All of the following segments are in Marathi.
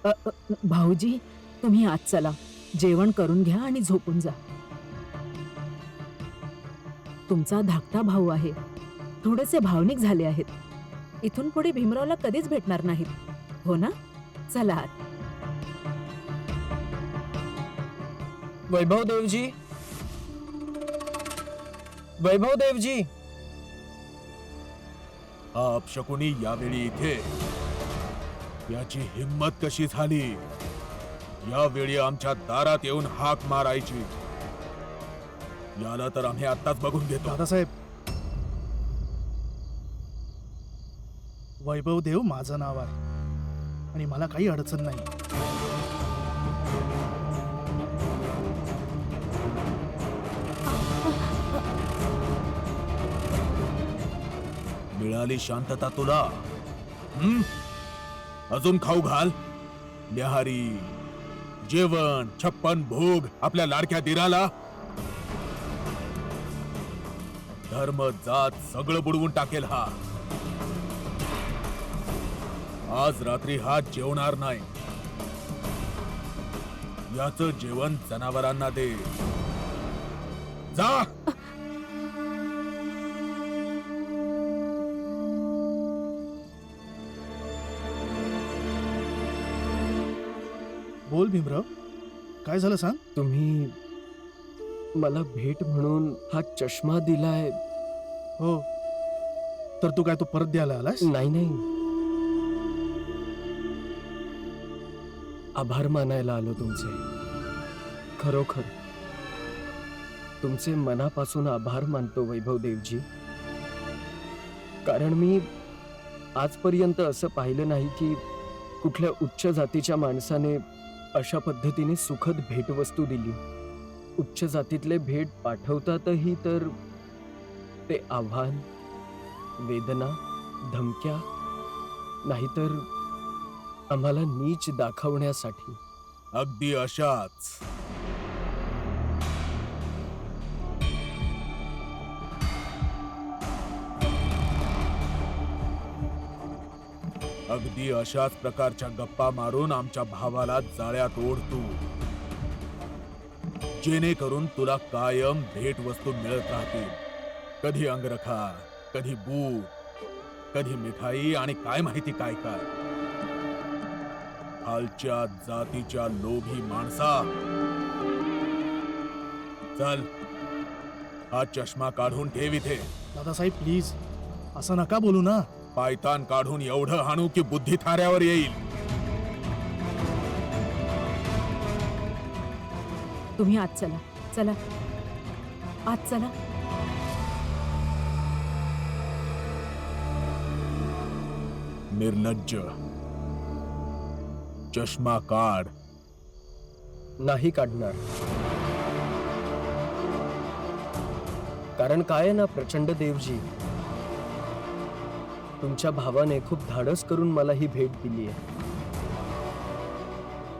भाऊजी, तुम्ही आत चला. जेवण करून घ्या आणि झोपून जा. तुमचा धाकटा भाऊ आहे. थोडेसे भावनिक झाले आहेत. इथून पुढे भीमरावला कधीच भेटणार नाहीत. हो ना? चला आत. वैभव देवजी, वैभव देवजी. हा अपशकुनी यावेळी इथे, याची हिम्मत कशी झाली? यावेळी आमच्या दारात येऊन हाक मारायची. याला तर आम्ही आत्ताच बघून घेतो. दादासाहेब, वैभव देव माझं नाव आहे आणि मला काही अडचण नाही. मिळाली शांतता तुला? हं? अजून खाऊ घाल. न्याहारी, जेवण, छप्पन भोग आपल्या लाडक्या दिराला. धर्म जात सगळं बुडवून टाकेल हा. आज रात्री हा जेवणार नाही. याचं जेवण जनावरांना दे. जा. बोल भीमराव, काय झालं सांग. तुम्ही मला भेट म्हणून हा चष्मा दिलाय. हो, तर तू काय परत द्यायला आलास? नाही नाही, आभार मानायला आलो तुमचे. खरोखर तुमचे मनापासून आभार मानतो वैभव देवजी. कारण मी आजपर्यंत असं पाहिलं नाही की कुठल्या उच्च जातीच्या माणसाने अशा पद्धतीने सुखद भेटवस्तू दिली. उच्च जातीतले भेट पाठवतातही तर ते आव्हान, वेदना, धमक्या, नाहीतर आम्हाला नीच दाखवण्यासाठी. अगदी अशाच. अगदी अशाच प्रकारच्या गप्पा मारून आमच्या भावाला जाळ्यात ओढतो, जेणेकरून तुला कायम भेटवस्तू मिळत राहतील. कधी अंगरखा, कधी बूट, कधी मिठाई आणि काय माहिती काय काय. खालच्या जातीच्या लोभी माणसा, चल हा चष्मा काढून ठेव इथे. दादासाहेब प्लीज, असं नका बोलू ना. पायतान काढून एवढं हाणू की बुद्धी थाऱ्यावर येईल. तुम्ही आत चला. चला आत चला. निर्लज्ज, चष्मा काढ. नाही काढणार. कारण काय आहे ना प्रचंड देवजी, तुमच्या भावाने खूप धाडस करून मला ही भेट दिली आहे.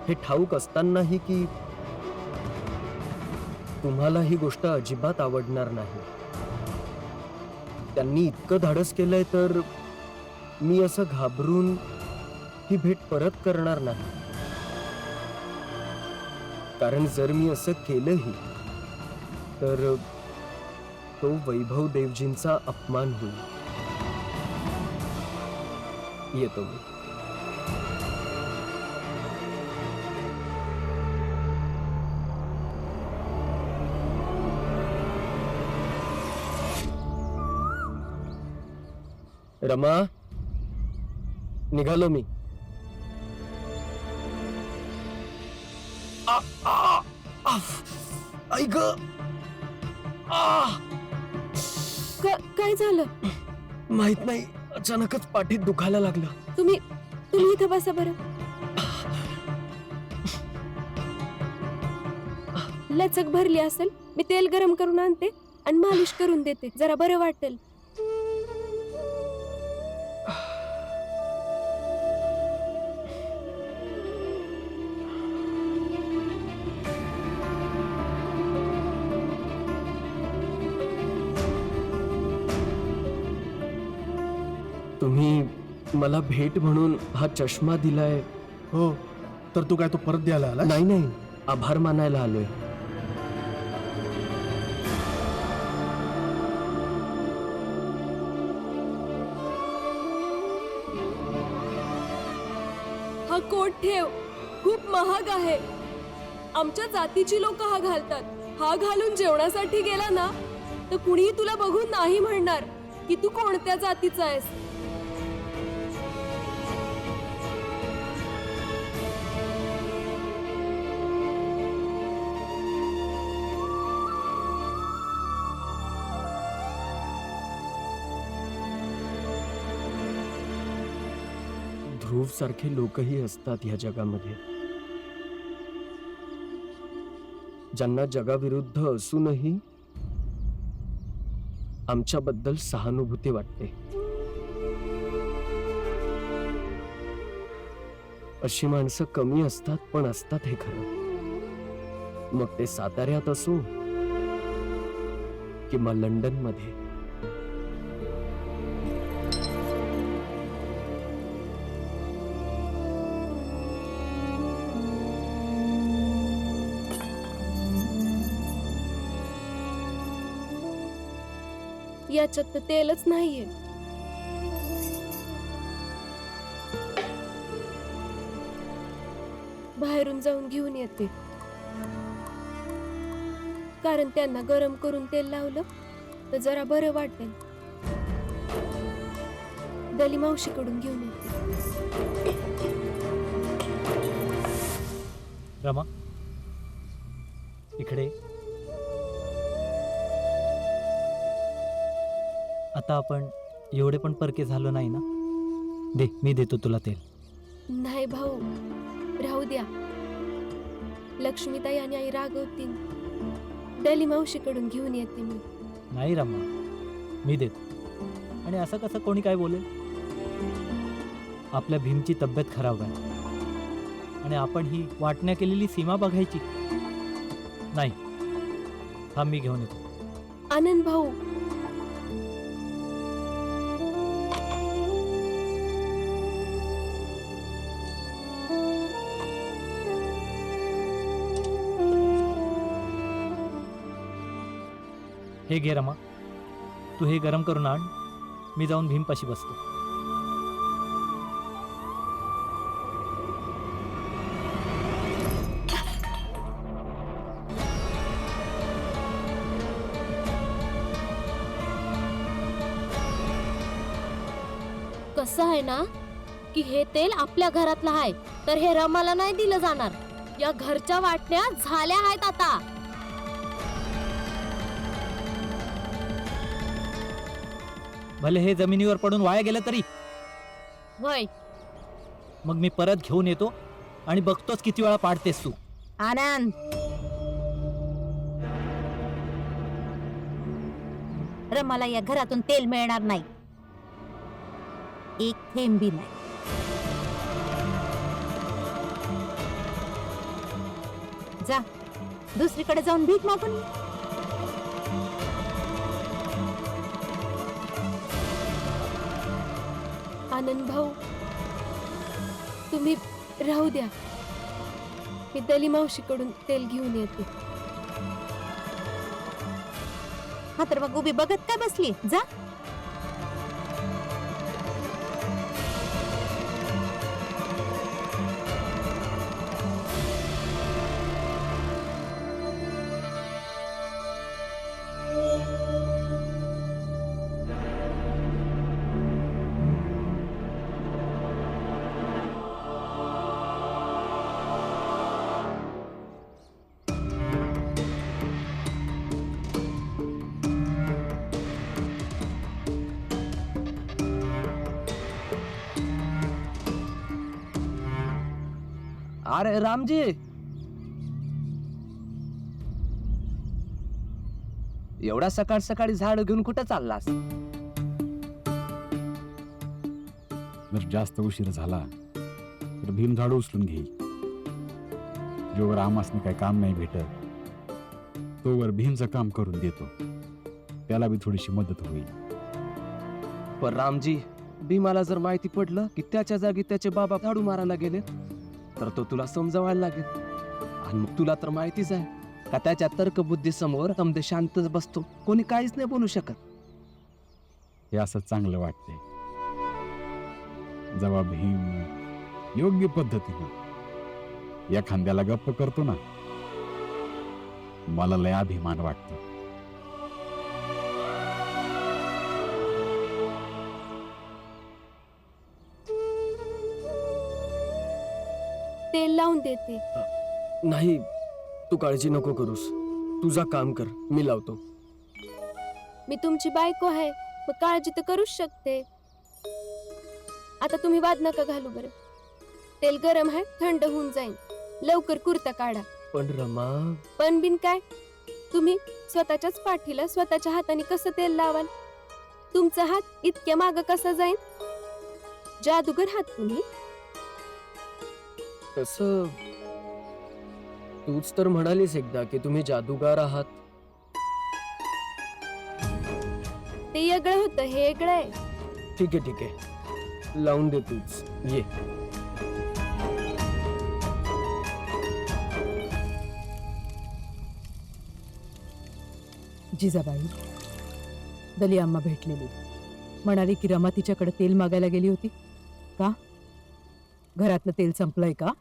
हे ठाऊक असतानाही की तुम्हाला ही गोष्ट अजिबात आवडणार नाही. त्यांनी इतकं धाडस केलंय तर मी असं घाबरून ही भेट परत करणार नाही. कारण जर मी असं केलंही तर तो वैभव देवजींचा अपमान होईल. येतो मी. रमा, निघालो मी. ऐक, काय झालं? माहित नाही, अचानकच पाठीत दुखायला लागलं. तुम्ही इथं बसा बरं. लचक भरली असेल, मी तेल गरम करून आणते आणि मालिश करून देते, जरा बरं वाटेल. तुम्ही मला भेट म्हणून हा चष्मा दिलाय. हो, तर तू काय तो परत द्यायला आला? नाही नाही, आभार मानायला आलोय. हा कोट ठेव, खूप महाग आहे. आमच्या जातीची लोक हा घालतात. हा घालून जेवणासाठी गेला ना तर कुणीही तुला बघून नाही म्हणणार की तू कोणत्या जातीचा आहेस. ध्रुव सारखे लोकही असतात ह्या जगामध्ये, ज्यांना जगाविरुद्ध असूनही आमच्याबद्दल सहानुभूती वाटते. अशी माणसं कमी असतात, पण असतात हे खरं. मग ते साताऱ्यात असो किंवा लंडन मध्ये. याच्यात तर तेलच नाहीये. बाहेरून जाऊन घेऊन येते, कारण त्यांना गरम करून तेल लावलं तर जरा बरं वाटेल. दली मावशीकडून घेऊन येते. रमा, इकडे. आता आपण एवढे पण परके झालो नाही ना? दे, मी देतो तुला तेल. नाही भाऊ, राहू द्या. लक्ष्मीताई आणि आई रागवतील. डली मावशीकडून घेऊन येते मी. नाही रमा, मी देतो. आणि असं कसं कोणी काय बोलेल? आपल्या भीमची तब्येत खराब आहे आणि आपण ही वाटण्या केलेली सीमा बघायची नाही. हा मी घेऊन येतो. आनंद भाऊ, हे घे रमा, तू हे गरम करून आण. मी जाऊन भीमपाशी बसतो. कसं आहे ना की हे तेल आपल्या घरातलं आहे, तर हे रमाला नाही दिलं जाणार. या घरच्या वाटण्या झाल्या आहेत आता. भले हे जमिनीवर पडून वाया गेलं तरी. होय मग मी परत घेऊन येतो आणि बघतोच किती वेळा पाडतेस तू. आनंद, रमाला या घरातून तेल मिळणार नाही, एक थेंब बी नाही. जा, दुसरीकडे जाऊन भीक मागून ये. आनंद भाऊ, तुम्ही राहू द्या. मी दली मावशीकडून तेल घेऊन येते. हा तर मग उभी बघत काय बसली? जा. अरे रामजी, एवढा सकाळ सकाळी झाड घेऊन कुठं चाललास? जर जास्त उशीर झाला तर भीम झाड उचलून घेई. जोवर आमासने काही काम नाही भेटत तोवर भीमचं काम करून देतो. त्याला बी थोडीशी मदत होईल. पण रामजी, भीमाला जर माहिती पडलं की त्याच्या जागी त्याचे बाबा झाडू मारायला गेले तर तो तुला समजावायला लागेल. आणि मग तुला तर माहितीच आहे का त्याच्या तर्कबुद्धीसमोर समजे शांतच बसतो, कोणी काहीच नाही बोलू शकत. हे असं चांगलं वाटते जेव्हा भीम योग्य पद्धतीनं एखाद्याला गप्प करतो ना, मला लय अभिमान वाटतो. तेल लावून देते. नाही, तू काळजी नको करूस. तुझा काम कर, मी लावतो. मी तुमची बायको आहे, मग काळजी तर करूच शकते. आता तुम्ही वाद नका घालू बरं. तेल गरम आहे, थंड होऊन जाईल. लवकर कुर्ता काढा. पण रमा, पण बिन काय, तुम्ही स्वतःच्याच पाठीला स्वतःच्या हाताने कसं तेल लावाल? तुमचा हात इतक्या माग कसा जाईल? जादूगर हात तुम्ही. तसं तूच तर म्हणालीस एकदा की तुम्ही जादूगार आहात. ते वेगळं होतं, हे वेगळं आहे. ठीक आहे, ठीक आहे, लावून दे तूच. ये. जिजाबाई, दली अम्मा भेटलेली, म्हणाली की रमा तिच्याकडे तेल मागायला गेली होती. का? घरातलं तेल संपलंय का?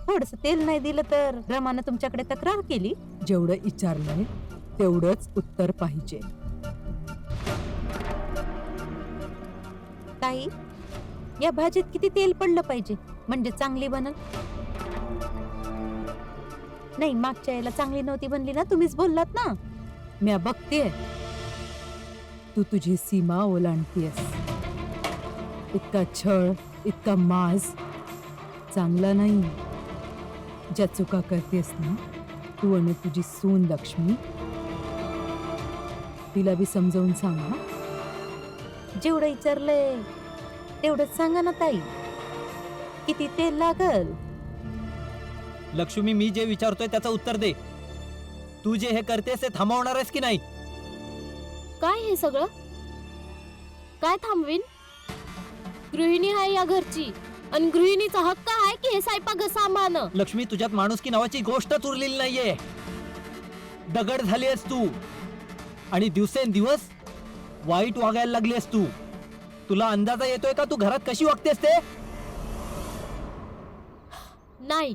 थोडस तेल नाही दिलं तर रमानं तुमच्याकडे तक्रार केली. जेवढं विचारलंय तेवढंच उत्तर पाहिजे. ताई, या भाजीत किती तेल पडलं पाहिजे म्हणजे चांगली बनल? नाही, मागच्या याला चांगली नव्हती बनली ना, तुम्हीच बोललात ना. मी बघतेय तू तुझी सीमा ओलांडतीयस. इतका छळ, इतका माज चांगला नाही. ज्या चुका करतेस ना तू आणि तुझी सून लक्ष्मी, तिला बी समजावून सांगा. जेवढं विचारलंय तेवढंच सांगा ना ताई. किती तेल लागल? लक्ष्मी, मी जे विचारतोय त्याचं उत्तर दे. तू जे हे करतेस ते थांबवणार आहेस की नाही? काय हे सगळं? काय थांबवीन? गृहिणी आहे या घरची, आणि गृहिणीचा हक्क आहे की हे स्वयंपाक सांभाळणं. लक्ष्मी, तुझ्यात माणुसकी नावाची गोष्टच उरलेली नाहीये. दगड झाली आहेस तू, आणि दिवसेंदिवस वाईट वागायला लागली आहेस तू. तुला अंदाजा येतोय का तू घरात कशी वागतेस ते? नाही,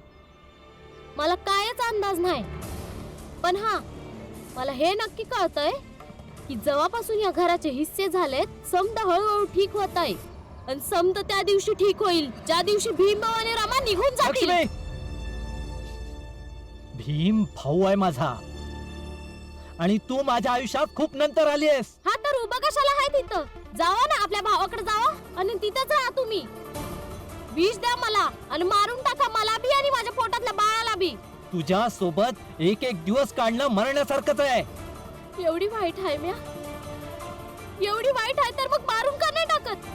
मला कायच अंदाज नाही. पण हा, मला हे नक्की कळतंय की जेव्हापासून या घराचे हिस्से झालेत, समद हळूहळू ठीक होत आहे. आणि समद त्या दिवशी ठीक होईल ज्या दिवशी भीमभाऊ आणि रमा निघून जातील. लक्ष्मी, भीम भाऊ आहे माझा, आणि तू माझ्या आयुष्यात खूप नंतर आली आहेस. हा, तर उभा कशाला आहे तिथं? जावा ना आपल्या भावाकडे जावा आणि तिथंच राहा तुम्ही. विष द्या मला आणि मारून टाका मला बी आणि माझ्या पोटातल्या बाळाला बी. तुझ्या सोबत एक एक दिवस काढणं मरण्यासारखंच आहे. एवढी वाईट आहे म्या? एवढी वाईट आहे तर मग मारून का नाही टाकत?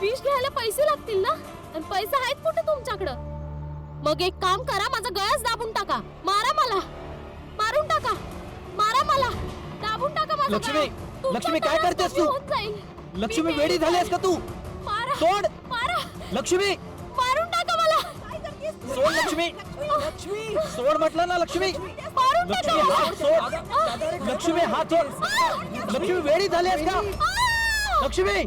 विष घ्यायला पैसे लागतील ना, आणि पैसे आहेत कुठे तुमच्याकडं? मग एक काम करा, माझा गळाच दाबून टाका. मारा मला, मारून टाका, मारा मला, दाबून टाका माझा लक्ष्मी, गळा. लक्ष्मी, काय तुमचा करतेस गळा तू? होऊन जाईल. लक्ष्मी, मी वेडी झालीस का तू? मारा, सोड मारा, लक्ष्मी, मारून टाका मला. सोड लक्ष्मी, सोड म्हटलं ना. लक्ष्मी, मारून टाका लक्ष्मी, मला. हात सोड. लक्ष्मी, हात सोड. लक्ष्मी, वेडी झालीस का? लक्ष्मी,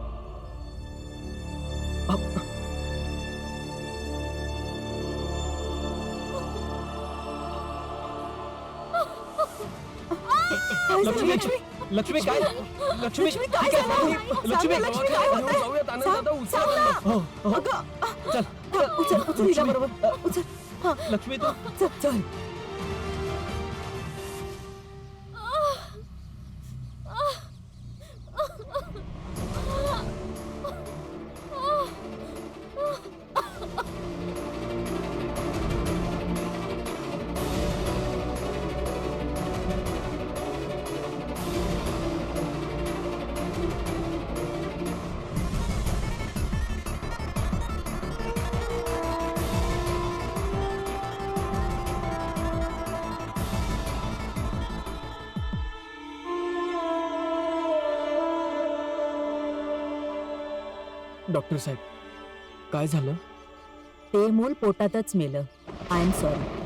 लक्ष्मी, लक्ष्मी काय? लक्ष्मी, काय ठीक आहे, झालं? लक्ष्मी, लक्ष्मी, काय होतंय? जाऊयात, आनंद दादा, उचला त्यांना. हो, हो. चल, उचल हिला बरोबर. उचल. हा, लक्ष्मी, तू चल चल. डॉक्टर साहेब, काय झालं? ते मूल पोटातच मेलं. I am sorry.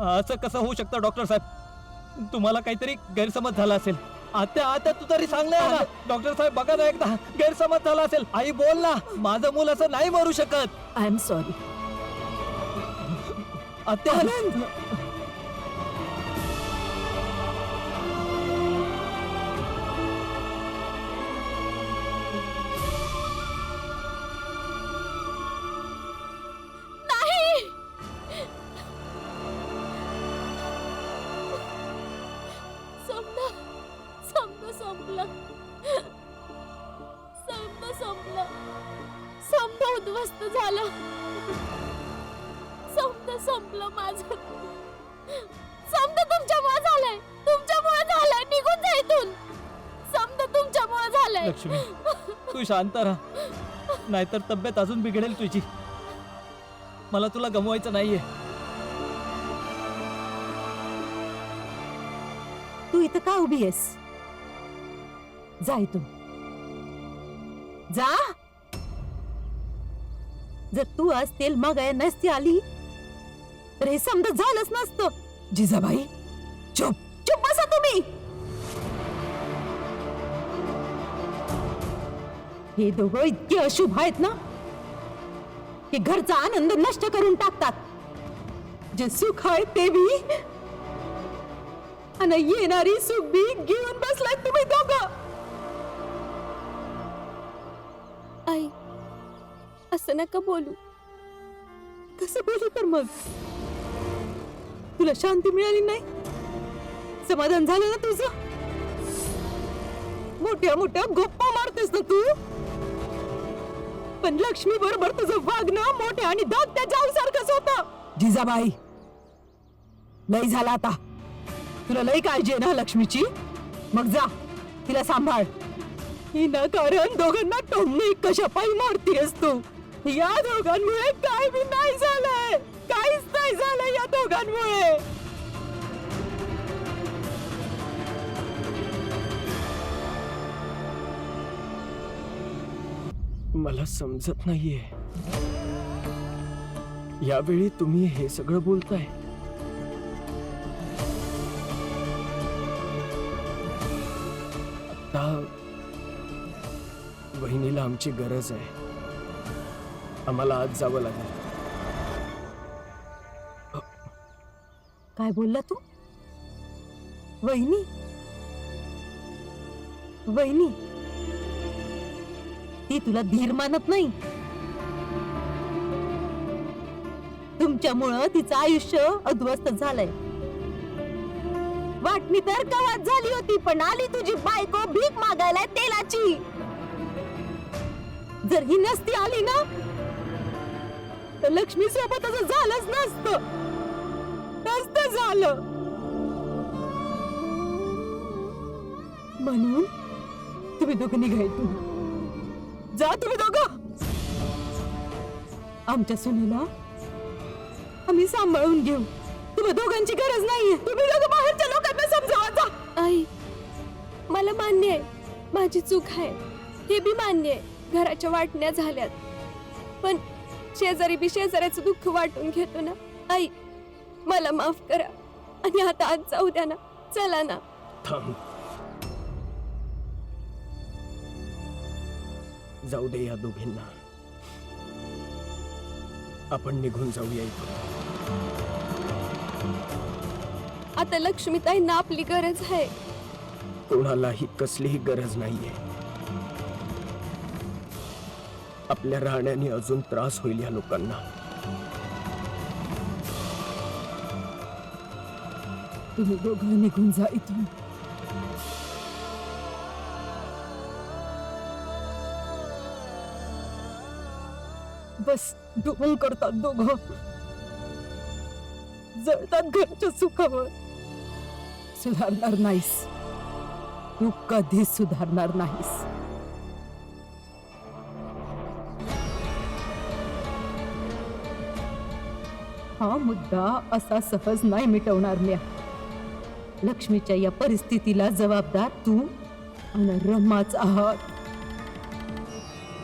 असं कसं होऊ शकतं डॉक्टर साहेब? तुम्हाला काहीतरी गैरसमज झाला असेल. आता तू तरी सांग ना मला. डॉक्टर साहेब बघा ना एकदा, गैरसमज झाला असेल. आई बोल ना, माझं मूल असं नाही मरू शकत. I am sorry. आत्या आनंद, नाही. समजा समजा संपलं. समजा संपलं. समजा उद्ध्वस्त झालं. समजा संपलं माझं. समजा तुमच्यामुळे झालंय. तुमच्यामुळे झालंय. निघून जा इथून. समजा तुमच्यामुळे झालंय. लक्ष्मी, तू शांत राहा, नाहीतर तब्येत अजून बिघडेल तुझी. मला तुला गमवायचं नाहीये. तू इथं का उभी आहेस? जा इथून. जा. जर तू आज तेल मागाय नसती आली तर हे समजत झालंच नसतं. जिजाबाई, चुप चुप बसा तुम्ही. हे दोघं इतके अशुभ आहेत ना की घरचा आनंद नष्ट करून टाकतात. जे सुख आहे ते बी आणि येणारी सुख बी घेऊन बसलाय तुम्ही दोघं. आई, असं नका बोलू. कसं बोलू तर मग? तुला शांती मिळाली नाही? समाधान झालं ना तुझं? मोठ्या मोठ्या गप्पा मारतेस ना तू. पण लक्ष्मी बरोबर तुझं वागणं मोठ्या आणि धाकट्या जाऊसारखंच होतं. जिजाबाई, लई झाला आता. तुला लई काळजी आहे ना लक्ष्मीची? मग जा, तिला सांभाळ. कारण दोघांना टोमणे कशा पायी मारतीयस तू? या दोघांमुळे काय बी नाही झालंय. काहीच नाही झालंय या दोघांमुळे. मला समजत नाहीये, यावेळी तुम्ही हे सगळं बोलताय. आता वहिनीला आमची गरज आहे. आम्हाला आज जावं लागेल. काय बोलला तू? वहिनी? वहिनी ती तुला धीर मानत नाही. तुमच्यामुळं तिचं आयुष्य अध्वस्त झालंय. वाटणी तर कवाच झाली होती, पण आली तुझी बायको भीक मागायला तेलाची. जर ही नसती आली ना तर लक्ष्मी सोबत असं झालंच नसतं. झालं म्हणून तुम्ही दोघं निघा इथून. जा तुम्ही दोघं. आमच्या सुनेला आम्ही सांभाळून घेऊ. तुम्ही दोघांची गरज नाहीये. तुम्ही दोघं बाहेरच्या लोकांना समजावा. जा. आई, मला मान्य आहे माझी चूक आहे. हे बी मान्य आहे घराच्या वाटण्या झाल्यात. पण शेजारी बी शेजाऱ्याचं दुःख वाटून घेतो ना. आई, मला माफ करा आणि आता आज जाऊ द्या ना. चला ना. थांब. जाऊ दे या दोघींना. आपण निघून जाऊया इथून. आता लक्ष्मीताईंना आपली गरज आहे. कोणालाही कसलीही गरज नाहीये. आपल्या राहण्याने अजून त्रास होईल या लोकांना. तुम्ही दोघं निघून जा इथून. बस ढोंग करतात दोघं. जळतात घरच्या सुखावर. सुधारणार नाहीस. तू कधीच सुधारणार नाहीस. हा मुद्दा असा सहज नाही मिटवणार म्या. लक्ष्मीच्या या परिस्थितीला जबाबदार तू आणि रमाच आहात.